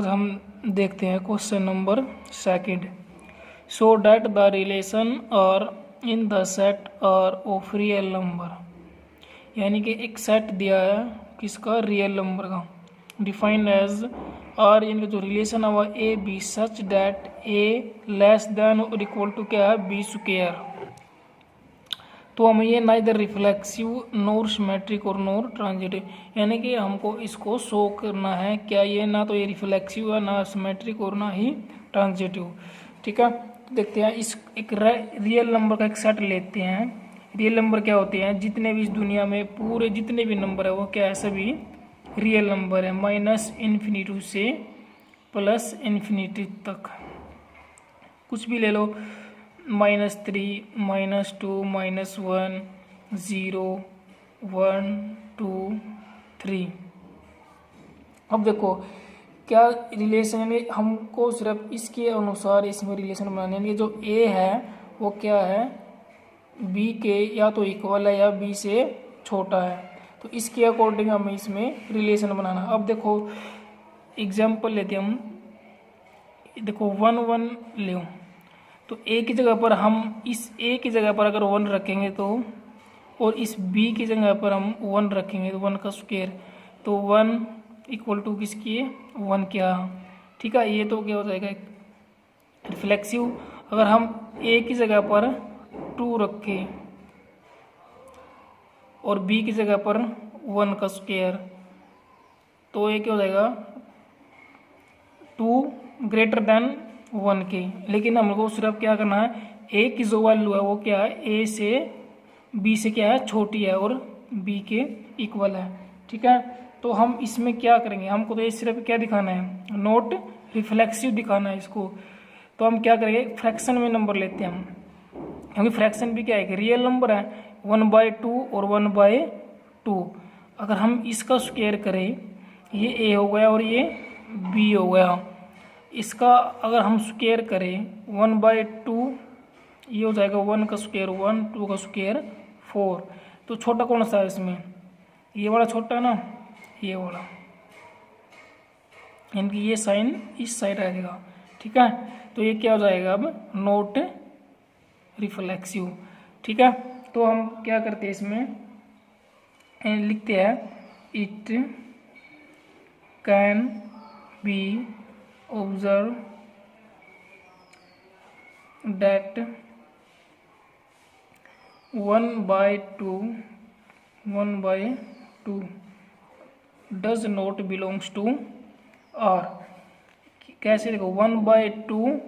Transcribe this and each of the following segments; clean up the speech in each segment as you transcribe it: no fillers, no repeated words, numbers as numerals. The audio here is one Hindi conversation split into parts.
आज हम देखते हैं question number second. Show that the relation R in the set R of real number, यानी कि एक सेट दिया है किसका, रियल नंबर का, डिफाइंड एज और इनका जो रिलेशन है वह a b such that a less than और इक्वल टू क्या है, बी स्क्वायर। तो हमें ये नाइदर रिफ्लेक्सिव नोर सिमेट्रिक और नोर ट्रांजिटिव, यानी कि हमको इसको शो करना है क्या, ये ना तो ये रिफ्लेक्सिव है, ना सिमेट्रिक और ना ही ट्रांजिटिव। ठीक है, देखते हैं इस एक रियल नंबर का एक सेट लेते हैं। रियल नंबर क्या होते हैं, जितने भी इस दुनिया में पूरे जितने भी नंबर है वो क्या है, सभी रियल नंबर है, माइनस इन्फिनिटी से प्लस इन्फिनिटी तक। कुछ भी ले लो, -3, -2, -1, 0, 1, 2, 3। अब देखो क्या रिलेशन है, हमको सिर्फ इसके अनुसार इसमें रिलेशन बनाने है। जो ए है वो क्या है, बी के या तो इक्वल है या बी से छोटा है, तो इसके अकॉर्डिंग हमें इसमें रिलेशन बनाना। अब देखो एग्जाम्पल लेते हैं हम, देखो 1, 1 ले, तो ए की जगह पर हम इस ए की जगह पर अगर 1 रखेंगे तो, और इस बी की जगह पर हम 1 रखेंगे तो 1 का स्क्वायर, तो 1 इक्वल टू किसकी है, 1 क्या। ठीक है, ये तो क्या हो जाएगा रिफ्लेक्सिव। अगर हम ए की जगह पर 2 रखें और बी की जगह पर 1 का स्क्वायर, तो ये क्या हो जाएगा 2 ग्रेटर देन 1 के। लेकिन हमको सिर्फ क्या करना है, ए की जो वैल्यू है वो क्या है, ए से बी से क्या है, छोटी है और बी के इक्वल है। ठीक है, तो हम इसमें क्या करेंगे, हमको तो ये सिर्फ क्या दिखाना है, नोट रिफ्लेक्सिव दिखाना है इसको। तो हम क्या करेंगे, फ्रैक्शन में नंबर लेते हैं हम, क्योंकि फ्रैक्शन भी क्या है, रियल नंबर है, 1/2 और 1/2। अगर हम इसका स्क्वायर करें, ये ए हो गया और ये बी हो गया, इसका अगर हम स्क्वायर करें 1/2, ये हो जाएगा 1 का स्क्वायर 1, 2 का स्क्वायर 4। तो छोटा कौन सा है इसमें, ये वाला छोटा है ना, ये वाला, यानी कि ये साइन इस साइड रहेगा। ठीक है, तो ये क्या हो जाएगा अब, नोट रिफ्लेक्सिव। ठीक है, तो हम क्या करते हैं इसमें लिखते हैं, it can be observe that 1/2 does not belongs to R। कैसे देखो, 1/2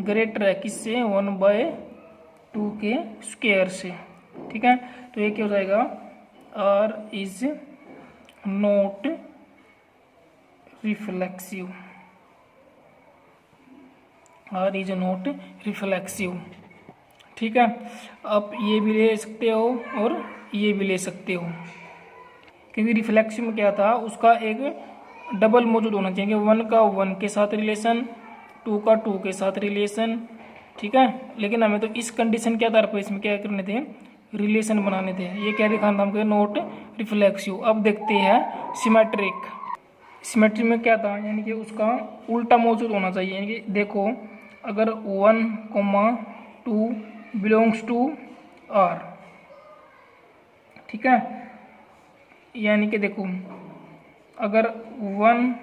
ग्रेटर है किससे, 1/2 के स्क्वायर से। ठीक है, तो ये क्या हो जाएगा, R इज नॉट रिफ्लेक्सिव, और इज नॉट रिफ्लेक्सिव। ठीक है, आप ये भी ले सकते हो और ये भी ले सकते हो, क्योंकि रिफ्लेक्सिव में क्या था, उसका एक डबल मौजूद होना चाहिए, 1 का 1 के साथ रिलेशन, 2 का 2 के साथ रिलेशन। ठीक है, लेकिन हमें तो इस कंडीशन के आधार पर इसमें क्या करने थे, रिलेशन बनाने थे। ये क्या दिखाना था हमको, नॉट रिफ्लेक्सिव। अब देखते हैं सिमेट्रिक। सिमेट्री में क्या था, यानी कि उसका उल्टा मौजूद होना चाहिए। यानी कि देखो, अगर 1,2 बिलोंग्स टू R, ठीक है, यानी कि देखो अगर 1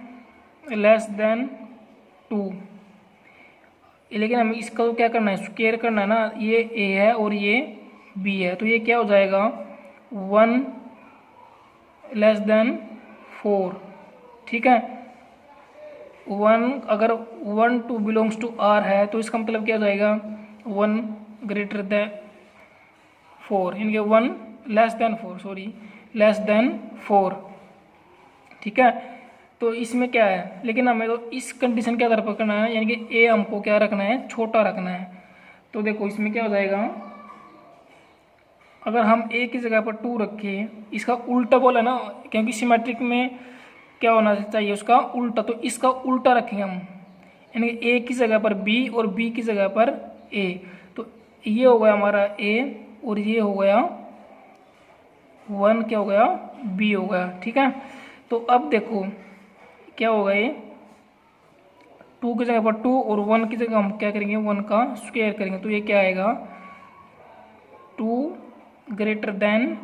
लेस देन 2, लेकिन हमें इसका तो क्या करना है, स्क्वायर करना है ना, ये A है और ये B है, तो ये क्या हो जाएगा 1 लेस देन 4। ठीक है, 1 अगर 1, 2 बिलोंग्स टू R है, तो इसका मतलब क्या हो जाएगा, 1 ग्रेटर देन 4, यानी कि 1 less than 4, sorry less than 4। ठीक है, तो इसमें क्या है, लेकिन हमें तो इस कंडीशन के आधार पर करना है, यानी कि A हमको क्या रखना है, छोटा रखना है। तो देखो इसमें क्या हो जाएगा, अगर हम A की जगह पर 2 रखें, इसका उल्टा बोला ना, क्योंकि सिमेट्रिक में क्या होना चाहिए, उसका उल्टा, तो इसका उल्टा रखेंगे हम, यानी कि A की जगह पर B और B की जगह पर A। तो ये हो गया हमारा A और ये हो गया 1 क्या हो गया, B हो गया। ठीक है, तो अब देखो क्या होगा, ये 2 की जगह पर 2 और 1 की जगह हम क्या करेंगे, 1 का स्क्वायर करेंगे, तो ये क्या आएगा 2 ग्रेटर देन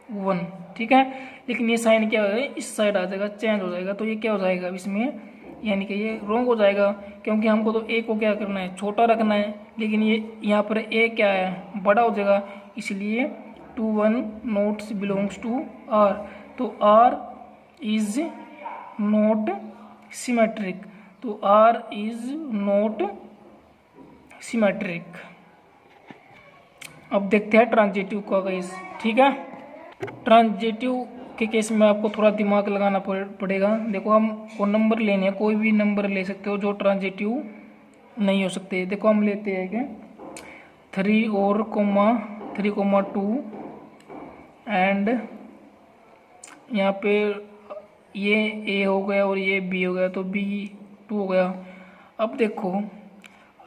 1, ठीक है। लेकिन ये साइन क्या है, इस साइड आ जाएगा, चेंज हो जाएगा, तो ये क्या हो जाएगा अब इसमें, यानी कि ये रॉन्ग हो जाएगा, क्योंकि हमको तो ए को क्या करना है, छोटा रखना है, लेकिन ये यहाँ पर ए क्या है, बड़ा हो जाएगा, इसलिए 2 1 नोट्स बिलोंग्स टू आर, तो आर इज नॉट सिमेट्रिक, तो आर इज नॉट सिमेट्रिक। अब देखते हैं ट्रांजिटिव का केस, ठीक है। ट्रांजिटिव के केस में आपको थोड़ा दिमाग लगाना पड़ेगा। देखो हम को नंबर लेने हैं, कोई भी नंबर ले सकते हो जो ट्रांजिटिव नहीं हो सकते। देखो हम लेते हैं क्या 3 और 3,2 एंड यहाँ पे ये ए हो गया और ये बी हो गया, तो बी 2 हो गया। अब देखो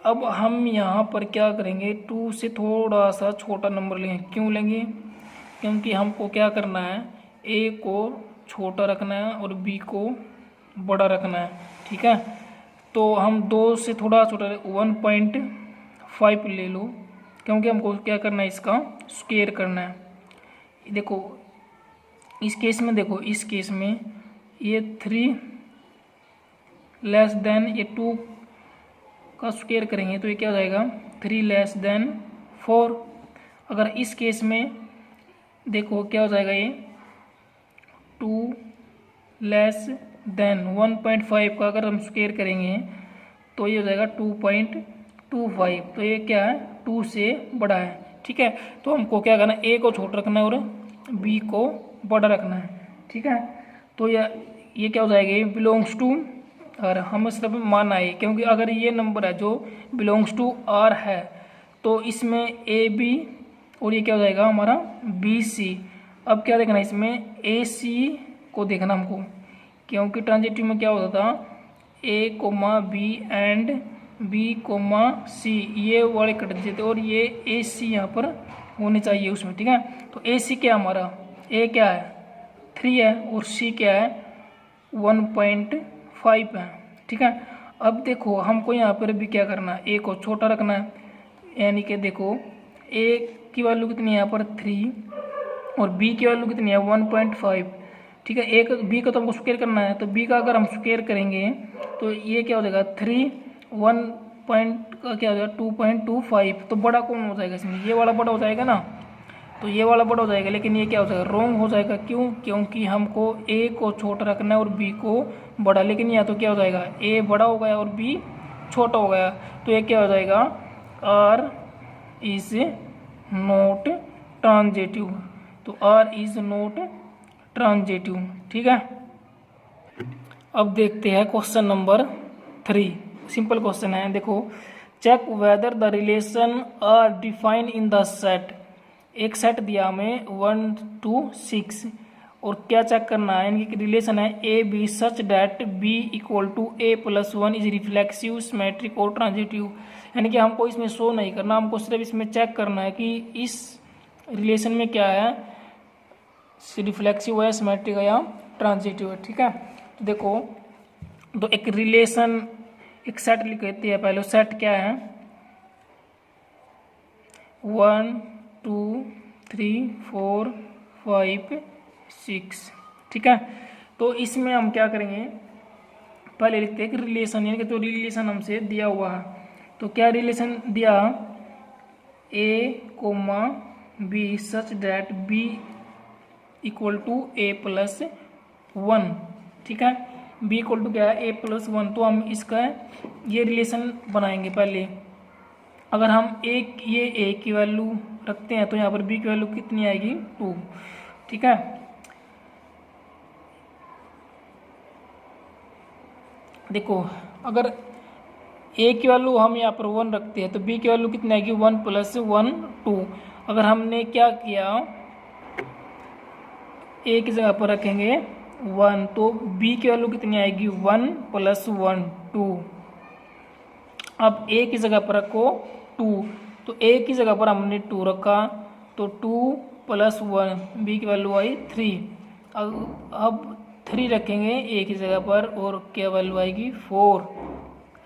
अब हम यहाँ पर क्या करेंगे, 2 से थोड़ा सा छोटा नंबर लेंगे। क्यों लेंगे, क्योंकि हमको क्या करना है, ए को छोटा रखना है और बी को बड़ा रखना है, ठीक है। तो हम 2 से थोड़ा छोटा 1.5 ले लो, क्योंकि हमको क्या करना है, इसका स्क्वायर करना है। देखो इस केस में, देखो इस केस में ये 3 लेस देन ये 2 का स्क्वायर करेंगे, तो ये क्या हो जाएगा 3 लेस देन 4। अगर इस केस में देखो क्या हो जाएगा, ये 2 लेस देन 1.5 का अगर हम स्क्वायर करेंगे तो ये हो जाएगा 2.25, तो ये क्या है 2 से बड़ा है, ठीक है। तो हमको क्या करना है, ए को छोटा रखना है और बी को बड़ा रखना है, ठीक है। तो ये क्या हो जाएगा, ये बिलोंग्स टू, और हमें सिर्फ मानना है, क्योंकि अगर ये नंबर है जो बिलोंग्स टू आर है तो इसमें ए बी और ये क्या हो जाएगा हमारा बी सी। अब क्या देखना है, इसमें ए सी को देखना हमको, क्योंकि ट्रांजिटिव में क्या होता था a comma b and b comma c, ये वाले कट देते थे और ये ए सी यहाँ पर होने चाहिए उसमें, ठीक है। तो ए सी क्या हमारा, ए क्या है 3 है और सी क्या है 1.5 है, ठीक है। अब देखो हमको यहाँ पर भी क्या करना है, ए को छोटा रखना है, यानी कि देखो ए की वैल्यू कितनी है यहाँ पर 3 और बी की वैल्यू कितनी है 1.5, ठीक है। एक बी का तो हमको स्क्वायर करना है, तो बी का अगर हम स्क्वायर करेंगे तो ये क्या हो जाएगा 3 1 पॉइंट का क्या हो जाएगा 2.25, तो बड़ा कौन हो जाएगा इसमें, ये वाला बड़ा हो जाएगा ना, तो ये वाला बड़ा हो जाएगा। लेकिन ये क्या हो जाएगा रॉन्ग हो जाएगा, क्यों, क्योंकि हमको ए को छोटा रखना है और बी को बड़ा, लेकिन यहाँ तो क्या हो जाएगा ए बड़ा हो गया और बी छोटा हो गया, तो ये क्या हो जाएगा आर इज नॉट ट्रांजिटिव, तो आर इज नॉट ट्रांजिटिव, ठीक है। अब देखते हैं क्वेश्चन नंबर 3, सिंपल क्वेश्चन है। देखो check whether the relation R defined in the set, एक सेट दिया हमें 1 to 6 और क्या चेक करना है, यानी कि रिलेशन है a b such that b equal to a plus 1 is reflexive symmetric और ट्रांजिटिव, यानी कि हमको इसमें शो नहीं करना, हमको सिर्फ इसमें चेक करना है कि इस रिलेशन में क्या है, रिफ्लेक्सिव है सिमेट्रिक है या ट्रांजिटिव है, ठीक है। तो देखो तो एक रिलेशन एक सेट लिख देते हैं पहले, सेट क्या है 1 2 3 4 5 6, ठीक है। तो इसमें हम क्या करेंगे, पहले लिखते हैं कि रिलेशन, यानी कि जो रिलेशन हमसे दिया हुआ है, तो क्या रिलेशन दिया a comma b such that b equal to a plus 1, ठीक है। बी इक्वल टू क्या है ए प्लस 1, तो हम इसका ये रिलेशन बनाएंगे पहले। अगर हम ये ए की वैल्यू रखते हैं तो यहाँ पर बी की वैल्यू कितनी आएगी 2, ठीक है। देखो अगर ए की वैल्यू हम यहाँ पर 1 रखते हैं तो बी की वैल्यू कितनी आएगी 1 + 1 2। अगर हमने क्या किया ए की जगह पर रखेंगे 1 तो बी की वैल्यू कितनी आएगी 1 + 1 2। अब ए की जगह पर रखो 2, तो ए की जगह पर हमने 2 रखा तो 2 + 1 बी की वैल्यू आई 3। अब 3 रखेंगे ए की जगह पर और क्या वैल्यू आएगी 4।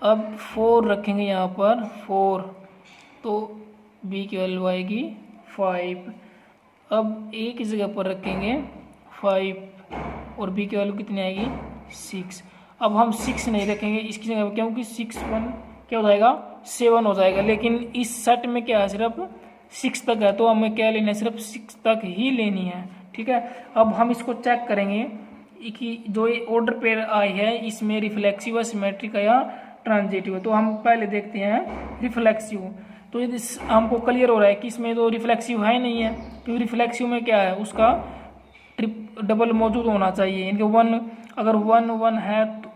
अब 4 रखेंगे यहाँ पर 4, तो b की वैल्यू आएगी 5। अब a की जगह पर रखेंगे 5 और b की वैल्यू कितनी आएगी 6। अब हम 6 नहीं रखेंगे इसकी जगह पर, क्योंकि 6 1 क्या हो जाएगा 7 हो जाएगा, लेकिन इस सेट में क्या है सिर्फ 6 तक है, तो हमें क्या लेना है सिर्फ 6 तक ही लेनी है। ठीक है, अब हम इसको चेक करेंगे कि जो ये ऑर्डर पेयर आई है इसमें रिफ्लेक्सिव है, सिमेट्रिक है या ट्रांजिटिव है। तो हम पहले देखते हैं रिफ्लेक्सिव। तो ये हमको क्लियर हो रहा है कि इसमें तो रिफ्लेक्सिव है नहीं है, क्योंकि रिफ्लेक्सिव में क्या है उसका डबल मौजूद होना चाहिए, इनके 1 अगर 1 1 है तो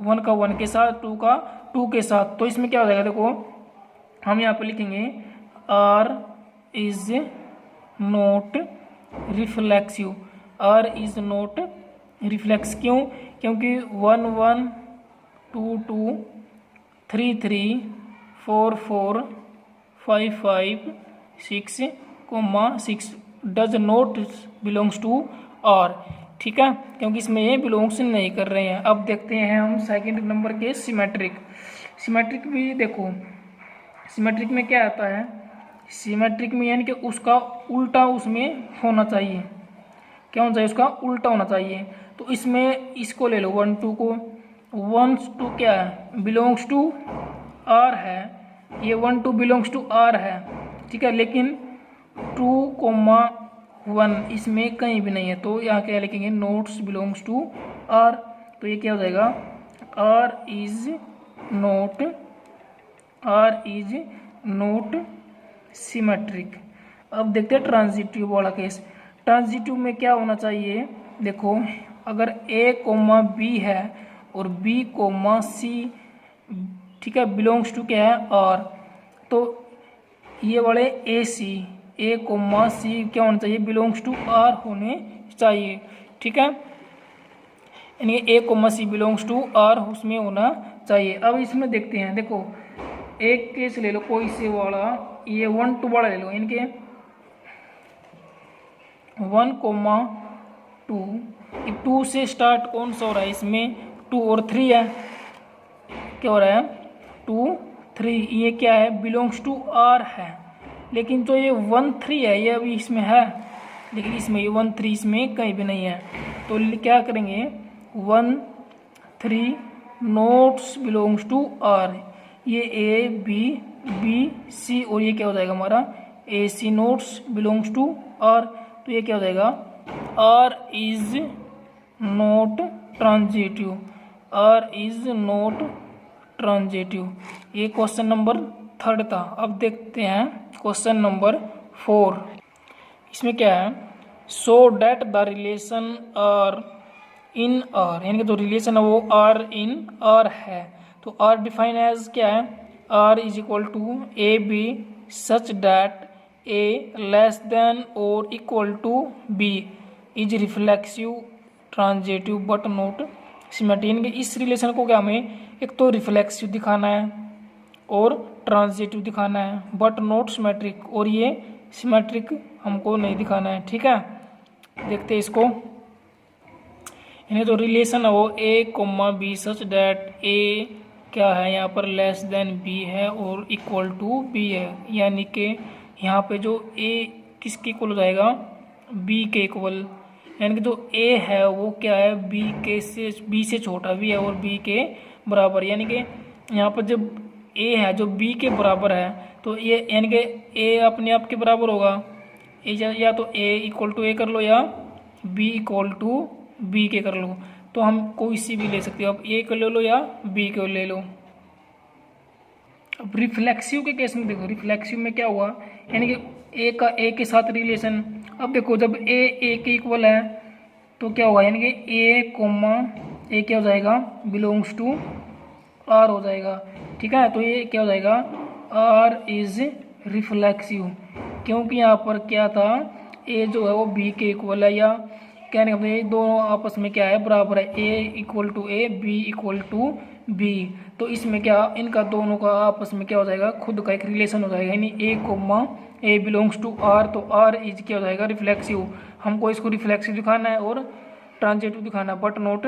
1 का 1 के साथ, 2 का 2 के साथ, तो इसमें क्या हो जाएगा देखो हम यहाँ पे लिखेंगे R is not reflexive. R is not reflex क्यों? क्योंकि 1 1 2 2 3 3 4 4 5 5 6 6 does not belongs to R। ठीक है, क्योंकि इसमें ये बिलोंग्स नहीं कर रहे हैं। अब देखते हैं हम सेकंड नंबर के सिमेट्रिक। सिमेट्रिक भी देखो, सिमेट्रिक में क्या आता है, सिमेट्रिक में यानी कि उसका उल्टा उसमें होना चाहिए। क्या होना चाहिए? उसका उल्टा होना चाहिए। तो इसमें इसको ले लो 1 2 को, 1 2 क्या है बिलोंग्स टू R है, ये 1 2 बिलोंग्स टू R है। ठीक है, लेकिन 2 1 इसमें कहीं भी नहीं है, तो यहाँ क्या लिखेंगे नोट्स बिलोंग्स टू R। तो ये क्या हो जाएगा R इज नोट सिमेट्रिक। अब देखते हैं ट्रांजिटिव वाला केस। ट्रांजिटिव में क्या होना चाहिए, देखो अगर A B है और B C, ठीक है, बिलोंग्स टू क्या है R, तो ये वाले A C क्या होना चाहिए बिलोंग्स टू R होने चाहिए। ठीक है, यानी A C belongs to R उसमें होना चाहिए। अब इसमें देखते हैं, देखो एक केस ले लो कोई से वाला, ये 1 2 वाला ले लो, इनके 1 2, 2 से स्टार्ट कौन सा हो रहा है इसमें 2 और 3 है, क्या हो रहा है 2 3, ये क्या है बिलोंग्स टू R है। लेकिन तो ये 1 3 है, ये अभी इसमें है, लेकिन इसमें ये 1 3 इसमें कहीं भी नहीं है। तो क्या करेंगे 1 3 नोट्स बिलोंग्स टू R, ये A B C और ये क्या हो जाएगा हमारा AC not belongs to R। तो ये क्या हो जाएगा R is not transitive, R is not transitive. ये क्वेश्चन नंबर 3 था। अब देखते हैं क्वेश्चन नंबर 4। इसमें क्या है, show that the relation R in R, यानी कि जो रिलेशन है वो R इन R है। तो R डिफाइन एज क्या है, R is equal to a b such that A less than और equal to B is reflexive transitive but not symmetric. यानी कि इस रिलेशन को क्या हमें एक तो रिफ्लेक्सिव दिखाना है और ट्रांजिटिव दिखाना है, बट नॉट सिमेट्रिक, और ये सिमेट्रिक हमको नहीं दिखाना है। ठीक है, देखते हैं इसको। यानी तो रिलेशन है वो A B such that A क्या है यहाँ पर लेस देन B है और इक्वल टू B है, यानी कि यहाँ पे जो A किसके इक्वल हो जाएगा B के इक्वल, यानी कि जो A है वो क्या है B से छोटा भी है और B के बराबर, यानी कि यहाँ पर जब A है जो B के बराबर है तो ये यानी कि A अपने आप के बराबर होगा, या तो A इक्वल टू A कर लो या B इक्वल टू B के कर लो। तो हम कोई सी भी ले सकते हो, अब A को ले लो या B को ले लो। अब रिफ्लेक्सिव के केस में देखो, रिफ्लेक्सिव में क्या हुआ, यानी कि A का A के साथ रिलेशन। अब देखो जब A के इक्वल है तो क्या होगा, यानी कि A क्या हो जाएगा बिलोंग्स टू R हो जाएगा। ठीक है, तो ये क्या हो जाएगा R इज रिफ्लेक्सिव, क्योंकि यहाँ पर क्या था A जो है वो B के इक्वल है, या कहने का मतलब दोनों आपस में क्या है बराबर है, A equal to A B equal to B। तो इसमें क्या इनका दोनों का आपस में क्या हो जाएगा खुद का एक रिलेशन हो जाएगा, यानी A बिलोंग्स टू R, तो R इज क्या हो जाएगा रिफ्लेक्सिव। हमको इसको रिफ्लेक्सिव दिखाना है और ट्रांजिटिव दिखाना है बट नॉट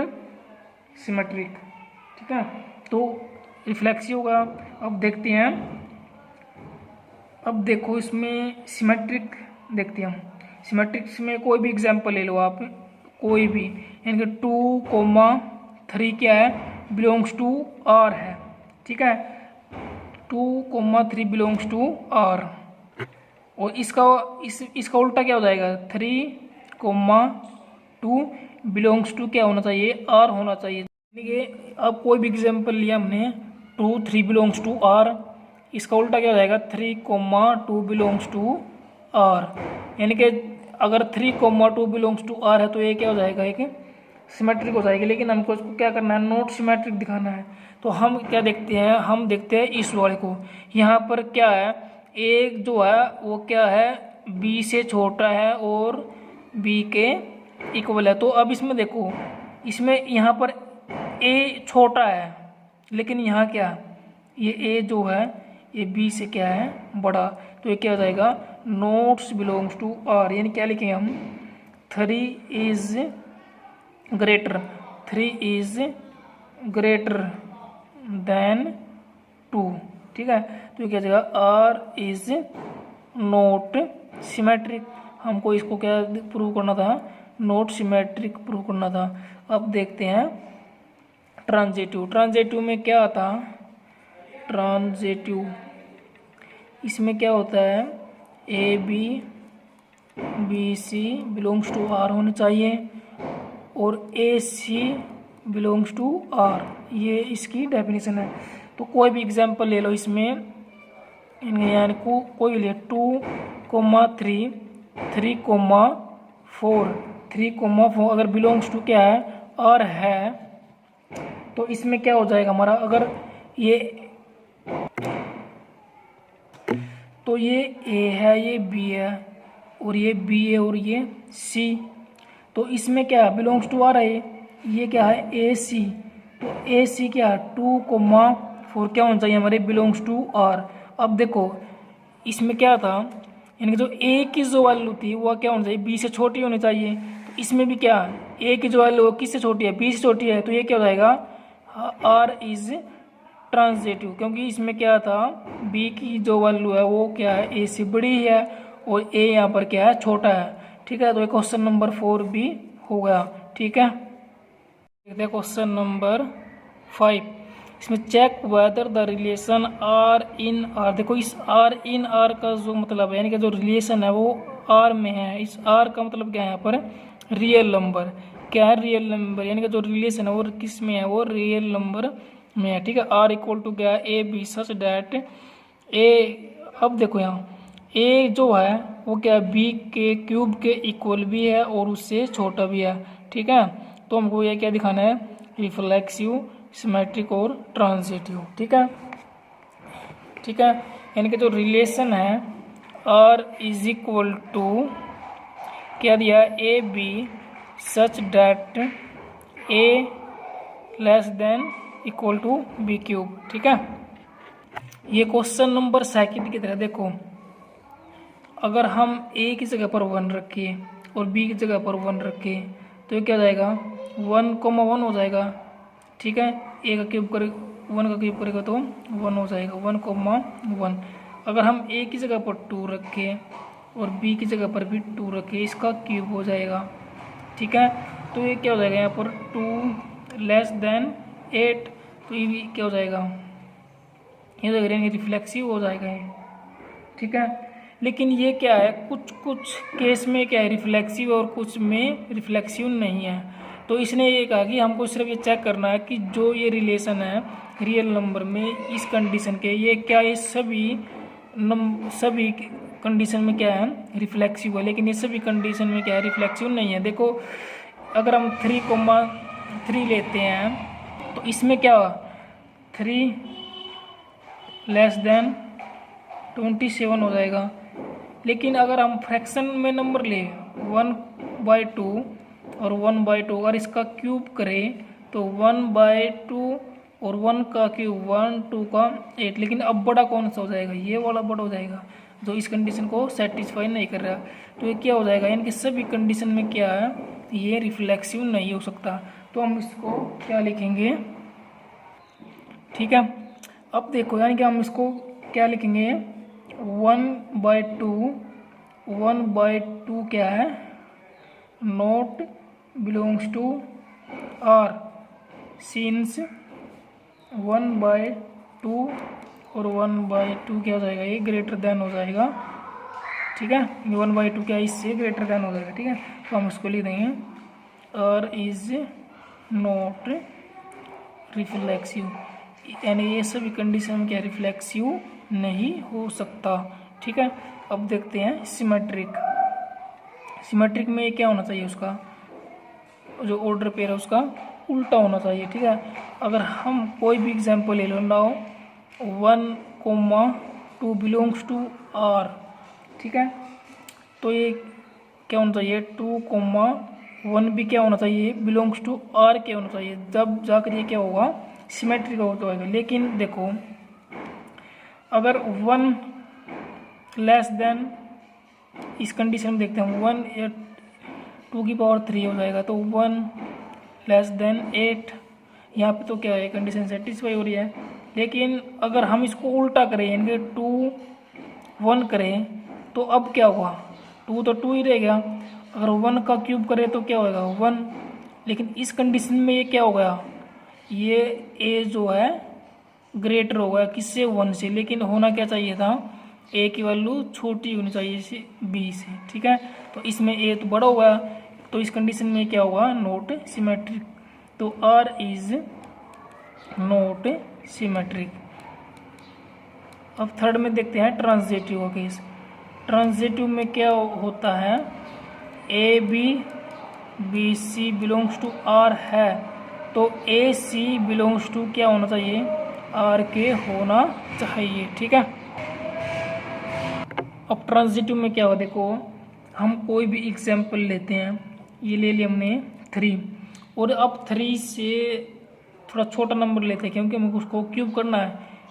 सिमेट्रिक। ठीक है, तो रिफ्लेक्सिव होगा। अब देखते हैं, अब देखो इसमें सिमेट्रिक देखते हैं हम। सिमेट्रिक्स में कोई भी एग्जांपल ले लो आप, कोई भी, यानी कि 2,3 क्या है, बिलोंग्स टू आर है, ठीक है। 2,3 बिलोंग्स टू आर, और इसका उल्टा क्या हो जाएगा, 3,2 बिलोंग्स टू क्या होना चाहिए, आर होना चाहिए। यानी कि अब कोई भी एग्जांपल लिया हमने, 2, 3 बिलोंग्स टू आर, इसका उल्टा क्या हो जाएगा, 3,2 बिलोंग्स टू आर। यानी कि अगर 3,2 बिलोंग्स टू आर है तो ये क्या हो जाएगा, एक सिमेट्रिक हो जाएगी। लेकिन हमको इसको क्या करना है, नॉट सिमेट्रिक दिखाना है। तो हम क्या देखते हैं, हम देखते हैं इस वाले को। यहाँ पर क्या है, एक जो है वो क्या है, बी से छोटा है और बी के इक्वल है। तो अब इसमें देखो, इसमें यहाँ पर ए छोटा है, लेकिन यहाँ क्या, ये ए जो है ये बी से क्या है, बड़ा। तो ये क्या हो जाएगा, नोट्स बिलोंग्स टू आर। यानी क्या लिखेंगे हम, 3 is greater, 3 is greater than 2, ठीक है। तो ये क्या हो जाएगा, आर इज नोट सिमेट्रिक। हमको इसको क्या प्रूव करना था, नोट सिमेट्रिक प्रूव करना था। अब देखते हैं ट्रांजिटिव। ट्रांजिटिव में क्या आता, ट्रांजिटिव इसमें क्या होता है, a b c belongs to R होने चाहिए, और a c belongs to R, ये इसकी डेफिनेशन है। तो कोई भी एग्जांपल ले लो इसमें, यानी कोई ले 2,3, 3,4 अगर बिलोंग्स टू क्या है, आर है, तो इसमें क्या हो जाएगा हमारा, अगर ये, तो ये ए है, ये बी है, और ये बी है, और ये सी। तो इसमें क्या है, बिलोंग्स टू आर है, ये क्या है, ए सी। तो ए सी क्या है, 2,4 क्या होना चाहिए हमारे, बिलोंग्स टू आर। अब देखो इसमें क्या था, यानी कि जो ए की जो वैल्यू थी वो क्या होनी चाहिए, बी से छोटी होनी चाहिए। तो इसमें भी क्या, ए की जो वैल्यू किससे छोटी है, बी से छोटी है। तो ये क्या हो जाएगा, आर इज ट्रांजिटिव, क्योंकि इसमें क्या था, बी की जो वैल्यू है वो क्या है, ए से बड़ी है, और ए यहाँ पर क्या है, छोटा है, ठीक है। तो ये क्वेश्चन नंबर 4 भी हो गया, ठीक है। देखते हैं क्वेश्चन नंबर 5। इसमें check whether the relation R in R. देखो इस आर इन आर का जो मतलब है, यानी कि जो रिलेशन है वो आर में है। इस आर का मतलब क्या है, यहाँ पर रियल नंबर, क्या है, रियल नंबर, यानी कि जो रिलेशन है वो किस में है, वो रियल नंबर में है, ठीक है। आर इक्वल टू क्या है, ए बी सच डैट ए, अब देखो यहाँ ए जो है वो क्या है, बी के क्यूब के इक्वल भी है और उससे छोटा भी है, ठीक है। तो हमको ये क्या दिखाना है, रिफ्लेक्सिव, सिमेट्रिक और ट्रांजिटिव, ठीक है, ठीक है। यानी कि जो रिलेशन है आर इज इक्वल टू क्या दिया, a b such that a less than equal to b cube, ठीक है। ये क्वेश्चन नंबर 2 की तरह देखो, अगर हम ए की जगह पर 1 रखें और बी की जगह पर 1 रखें तो ये क्या हो जाएगा, 1,1 हो जाएगा, ठीक है। ए का क्यूब करे, 1 का क्यूब करेगा तो 1 हो जाएगा, 1,1। अगर हम ए की जगह पर 2 रखें और बी की जगह पर भी 2 रखें, इसका क्यूब हो जाएगा, ठीक है। तो ये क्या हो जाएगा, यहाँ पर 2 लेस देन 8, तो ये भी क्या हो जाएगा, ये हो जाएगा, रिफ्लेक्सिव हो जाएगा ये, ठीक है। लेकिन ये क्या है, कुछ कुछ केस में क्या है रिफ्लेक्सिव और कुछ में रिफ्लेक्सिव नहीं है। तो इसने ये कहा कि हमको सिर्फ ये चेक करना है कि जो ये रिलेशन है रियल नंबर में इस कंडीशन के, ये क्या, ये सभी कंडीशन में क्या है, रिफ्लेक्सिव है। लेकिन ये सभी कंडीशन में क्या है, रिफ्लेक्सिव नहीं है। देखो अगर हम 3,3 लेते हैं तो इसमें क्या, 3 लेस देन 27 हो जाएगा। लेकिन अगर हम फ्रैक्शन में नंबर ले 1/2 और 1/2, अगर इसका क्यूब करें तो 1/2 और 1 का क्यूब 1, 2 का 8। लेकिन अब बड़ा कौन सा हो जाएगा, ये वाला बड़ा हो जाएगा जो इस कंडीशन को सेटिस्फाई नहीं कर रहा। तो ये क्या हो जाएगा, यानी कि सभी कंडीशन में क्या है, ये रिफ्लेक्सिव नहीं हो सकता। तो हम इसको क्या लिखेंगे, ठीक है, अब देखो यानी कि हम इसको क्या लिखेंगे, 1/2, 1/2 क्या है, not belongs to R, since 1/2 और 1/2 क्या हो जाएगा, ये ग्रेटर देन हो जाएगा, ठीक है। 1/2 क्या इससे ग्रेटर देन हो जाएगा, ठीक है। तो हम इसको लिख देंगे आर इज नॉट रिफ्लेक्सिव, यानी ये सभी कंडीशन में क्या रिफ्लेक्सिव नहीं हो सकता, ठीक है। अब देखते हैं सिमेट्रिक। सिमेट्रिक में क्या होना चाहिए, उसका जो ऑर्डर पेयर है उसका उल्टा होना चाहिए, ठीक है। अगर हम कोई भी एग्जांपल ले लो नाउ 1,2 बिलोंग्स टू आर, ठीक है, तो ये क्या होना चाहिए, 2,1 भी क्या होना चाहिए, बिलोंग्स टू आर क्या होना चाहिए, जब जाकर ये क्या होगा, सिमेट्रिक होगा। लेकिन देखो अगर 1 लेस देन, इस कंडीशन में देखते हैं 1 या 2³ हो जाएगा, तो 1 लेस देन 8, यहाँ पे तो क्या है, कंडीशन सेटिस्फाई हो रही है। लेकिन अगर हम इसको उल्टा करें, यानी कि 2 1 करें, तो अब क्या होगा, 2 तो 2 ही रहेगा। अगर 1 का क्यूब करें तो क्या होगा, 1। लेकिन इस कंडीशन में ये क्या हो गया, ये ए जो है ग्रेटर हो गया किससे, 1 से। लेकिन होना क्या चाहिए था, ए की वैल्यू छोटी होनी चाहिए से बी से, ठीक है। तो इसमें ए तो बड़ा हो गया, तो इस कंडीशन में क्या होगा, नॉट सिमेट्रिक। तो आर इज नॉट सिमेट्रिक। अब थर्ड में देखते हैं ट्रांजिटिव का केस। ट्रांजिटिव में क्या होता है, a b c belongs to R है, तो ए सी बिलोंग्स टू क्या होना चाहिए, आर के होना चाहिए, ठीक है। अब ट्रांजिटिव में क्या हो, देखो हम कोई भी एग्जाम्पल लेते हैं, ये ले लिया हमने 3, और अब 3 से थोड़ा छोटा नंबर लेते हैं क्योंकि हमको उसको क्यूब करना है,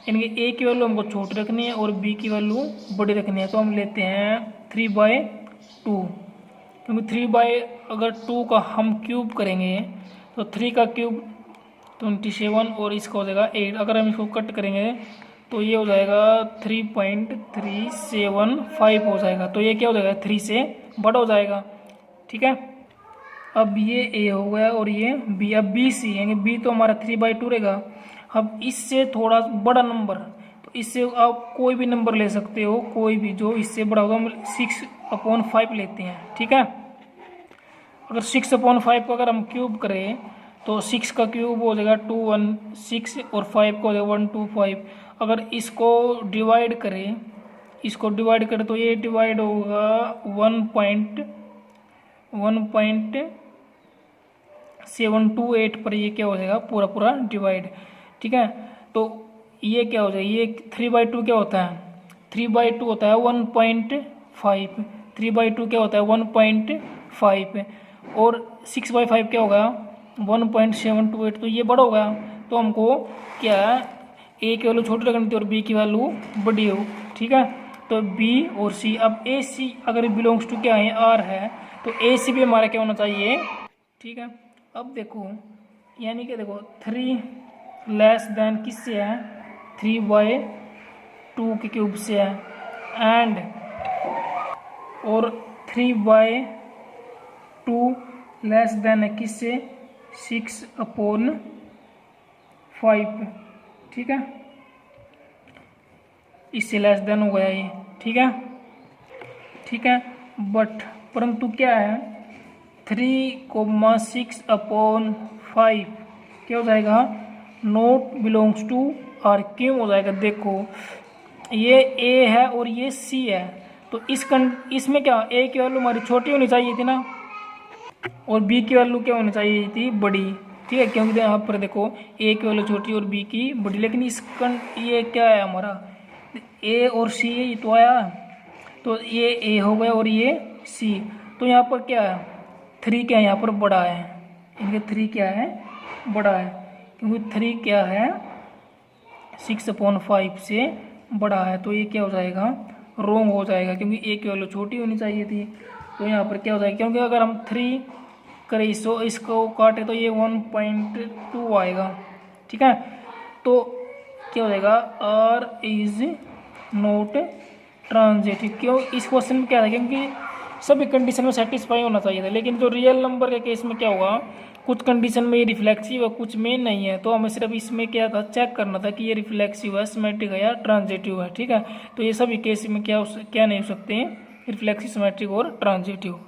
यानी कि ए की वैल्यू हमको छोटी रखनी है और बी की वैल्यू बड़ी रखनी है। तो हम लेते हैं 3/2, क्योंकि 3/2 का हम क्यूब करेंगे तो 3 का क्यूब 27 और इसका हो जाएगा 8। अगर हम इसको कट करेंगे तो ये हो जाएगा 3.375 हो जाएगा। तो ये क्या हो जाएगा, 3 से बड़ा हो जाएगा, ठीक है। अब ये ए हो गया और ये बी। अब बी सी, यानी बी तो हमारा 3/2 रहेगा। अब इससे थोड़ा बड़ा नंबर, तो इससे आप कोई भी नंबर ले सकते हो, कोई भी जो इससे बड़ा होगा। हम 6/5 लेते हैं, ठीक है। अगर 6/5 को अगर हम क्यूब करें तो 6 का क्यूब हो जाएगा 216 और 5 का हो जाएगा 125। अगर इसको डिवाइड करें, तो ये डिवाइड होगा 1.728 पर, ये क्या हो जाएगा, पूरा डिवाइड, ठीक है। तो ये क्या हो जाएगा, ये 3/2 क्या होता है, 3/2 होता है 1.5, 3/2 क्या होता है 1.5, और 6/5 क्या होगा 1.728। तो ये बड़ा हो गया, तो हमको क्या है, ए की वैल्यू छोटी रखनी थी और बी की वैल्यू बड़ी हो, ठीक है। तो बी और सी, अब ए सी अगर बिलोंग्स टू क्या है, आर है, तो ए सी भी हमारा क्या होना चाहिए, ठीक है। अब देखो यानी कि देखो 3 लेस देन किससे है, 3/2 के क्यूब से है, एंड और 3/2 लेस देन है किससे, 6/5, ठीक है। इससे लेस देन हो गया ये, ठीक है। बट परंतु क्या है, 3,6/5 क्या हो जाएगा, नॉट बिलोंग्स टू आर, क्यों हो जाएगा, देखो ये ए है और ये सी है, तो इसमें क्या, ए की वैल्यू हमारी छोटी होनी चाहिए थी ना, और बी की वैल्यू क्या होनी चाहिए थी, बड़ी, ठीक है। क्योंकि यहाँ पर देखो ए की वैल्यू छोटी और बी की बड़ी, लेकिन ये क्या है हमारा, ए और सी ये तो आया, तो ये ए हो गया और ये सी। तो यहाँ पर क्या है, 3 क्या है यहाँ पर बड़ा है, इनके 3 क्या है, बड़ा है, क्योंकि 3 क्या है 6/5 से बड़ा है। तो ये क्या हो जाएगा, रोंग हो जाएगा, क्योंकि ए की वैल्यू छोटी होनी चाहिए थी। तो यहाँ पर क्या हो जाएगा, क्योंकि अगर हम 3 करें इसको काटे तो ये 1.2 आएगा, ठीक है। तो क्या हो जाएगा, आर इज नॉट ट्रांजिटिव। क्यों, इस क्वेश्चन में क्या था, क्योंकि सभी कंडीशन में सेटिस्फाई होना चाहिए था, लेकिन जो रियल नंबर के केस में क्या होगा, कुछ कंडीशन में ये रिफ्लेक्सिव है, कुछ में नहीं है। तो हमें सिर्फ इसमें क्या था, चेक करना था कि ये रिफ्लेक्सिव है, सिमेट्रिक है या ट्रांजिटिव है। ठीक है, तो ये सभी केस में क्या नहीं हो सकते हैं, रिफ्लेक्सिव, सिमेट्रिक और ट्रांजिटिव।